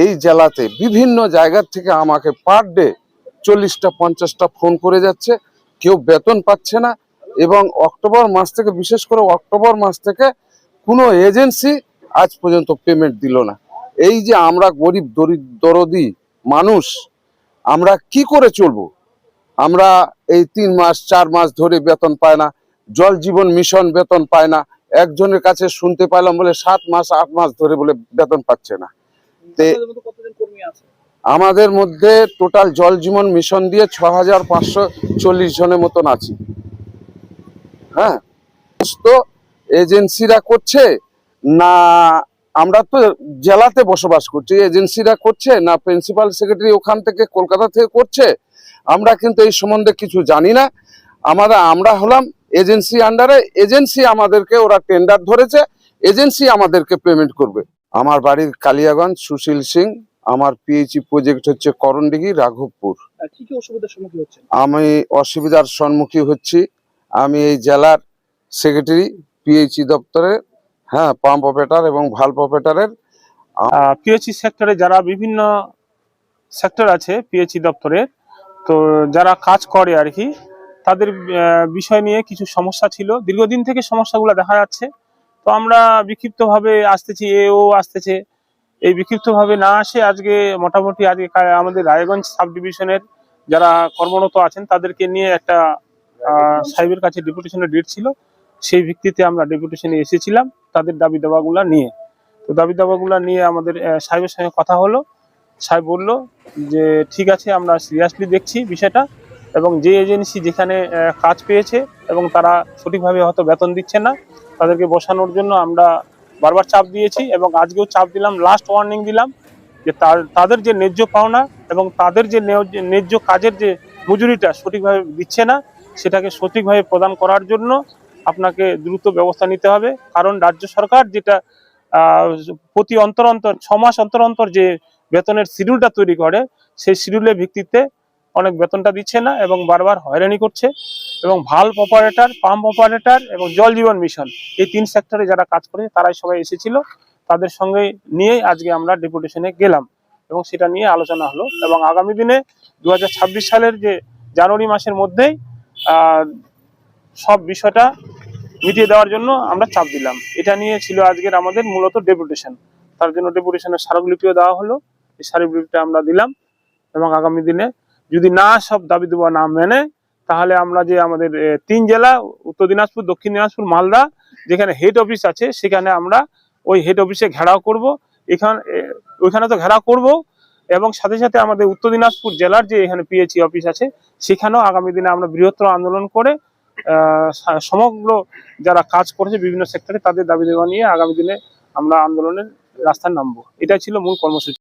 এই জেলাতে বিভিন্ন জায়গা থেকে আমাকে পার ডে 40টা 50টা ফোন করে যাচ্ছে, কেউ বেতন পাচ্ছে না। এবং অক্টোবর মাস থেকে, বিশেষ করে অক্টোবর মাস থেকে কোনো এজেন্সি আজ পর্যন্ত পেমেন্ট দিল না। এই যে আমরা গরিব দরদি মানুষ, আমরা কি করে চলবো? আমরা এই 3 মাস 4 মাস ধরে বেতন পায় না। জল জীবন মিশন বেতন পায় না। একজনের কাছে শুনতে পাইলাম বলে 7 মাস 8 মাস ধরে বলে বেতন পাচ্ছে না। আমাদের মধ্যে টোটাল জল জীবন মিশন দিয়ে 6540 জনের মতন আছে। হ্যাঁ, তো এজেন্সিরা করছে না, আমরা তো জেলাতে বসবাস করছি, এজেন্সিরা করছে না প্রিন্সিপাল সেক্রেটারি ওখান থেকে কলকাতা থেকে করছে, আমরা কিন্তু এই সম্বন্ধে কিছু জানি না। আমরা হলাম এজেন্সি আন্ডারে, এজেন্সি আমাদেরকে, ওরা টেন্ডার ধরেছে, এজেন্সি আমাদেরকে পেমেন্ট করবে। আমার বাড়ির কালিয়াগঞ্জ, সুশীল সিং। আমার পিএইচই প্রজেক্ট হচ্ছে করণডিঘি, রাঘবপুর। কি কি অসুবিধার সম্মুখীন হচ্ছেন? আমি অসুবিধার সম্মুখীন হচ্ছি। আমি এই জেলার সেক্রেটারি পিএইচই দপ্তরে, হ্যাঁ, পাম্প অপারেটর এবং ভালভ অপারেটরের। পিএইচই সেক্টরে যারা বিভিন্ন সেক্টর আছে পিএইচই দপ্তরে, তো যারা কাজ করে আর কি, তাদের বিষয় নিয়ে কিছু সমস্যা ছিল, দীর্ঘদিন থেকে সমস্যাগুলো দেখা যাচ্ছে। তো আমরা বিক্ষিপ্তভাবে আসতেছি, এও আসতেছে। এই বিক্ষিপ্তভাবে না আসে আজকে মোটামুটি আজকে আমাদের রায়গঞ্জ সাব ডিভিশনের যারা কর্মরত আছেন তাদেরকে নিয়ে একটা সাহেবের কাছে ডেপুটেশনের ডেট ছিল, সেই ভিত্তিতে আমরা ডেপুটেশনে এসেছিলাম তাদের দাবি দাবাগুলা নিয়ে। তো দাবি দাবাগুলা নিয়ে আমাদের সাহেবের সঙ্গে কথা হলো। সাহেব বলল যে ঠিক আছে, আমরা সিরিয়াসলি দেখছি বিষয়টা, এবং যে এজেন্সি যেখানে কাজ পেয়েছে এবং তারা সঠিকভাবে হয়তো বেতন দিচ্ছে না, তাদেরকে বসানোর জন্য আমরা বারবার চাপ দিয়েছি এবং আজকেও চাপ দিলাম, লাস্ট ওয়ার্নিং দিলাম যে তাদের যে ন্যায্য পাওনা এবং তাদের যে ন্যায্য কাজের যে মজুরিটা সঠিকভাবে দিচ্ছে না, সেটাকে সঠিকভাবে প্রদান করার জন্য আপনাকে দ্রুত ব্যবস্থা নিতে হবে। কারণ রাজ্য সরকার যেটা প্রতি অন্তর 6 মাস অন্তর যে বেতনের শিডিউলটা তৈরি করে, সেই শিডিউলের ভিত্তিতে অনেক বেতনটা দিচ্ছে না এবং বারবার হয়রানি করছে। এবং ভালভ অপারেটর, পাম্প অপারেটর এবং জল জীবন মিশন, এই 3 সেক্টরে যারা কাজ করে তারাই সবাই এসেছিল। তাদের সঙ্গে নিয়েই আজকে আমরা ডেপুটেশনে গেলাম এবং সেটা নিয়ে আলোচনা হলো। এবং আগামী দিনে 2026 সালের যে জানুয়ারি মাসের মধ্যেই সব বিষয়টা মিটিয়ে দেওয়ার জন্য আমরা চাপ দিলাম। এটা নিয়ে ছিল আজকের আমাদের মূলত ডেপুটেশন। তার জন্য ডেপুটেশনের স্মারকলিপিও দেওয়া হলো, এই স্মারকলিপিটা আমরা দিলাম। এবং আগামী দিনে যদি না সব দাবি দেওয়া না মেনে, তাহলে আমরা যে আমাদের 3 জেলা, উত্তর দিনাজপুর, দক্ষিণ দিনাজপুর, মালদা, যেখানে হেড অফিস আছে, সেখানে আমরা ওই হেড অফিসে ঘেরাও করব। ওইখানে তো ঘেরাও করব, এবং সাথে সাথে আমাদের উত্তর দিনাজপুর জেলার যে এখানে পিএইচই অফিস আছে, সেখানেও আগামী দিনে আমরা বৃহত্তর আন্দোলন করে সমগ্র যারা কাজ করেছে বিভিন্ন সেক্টরে তাদের দাবি দেওয়া নিয়ে আগামী দিনে আমরা আন্দোলনের রাস্তায় নামবো। এটাই ছিল মূল কর্মসূচি।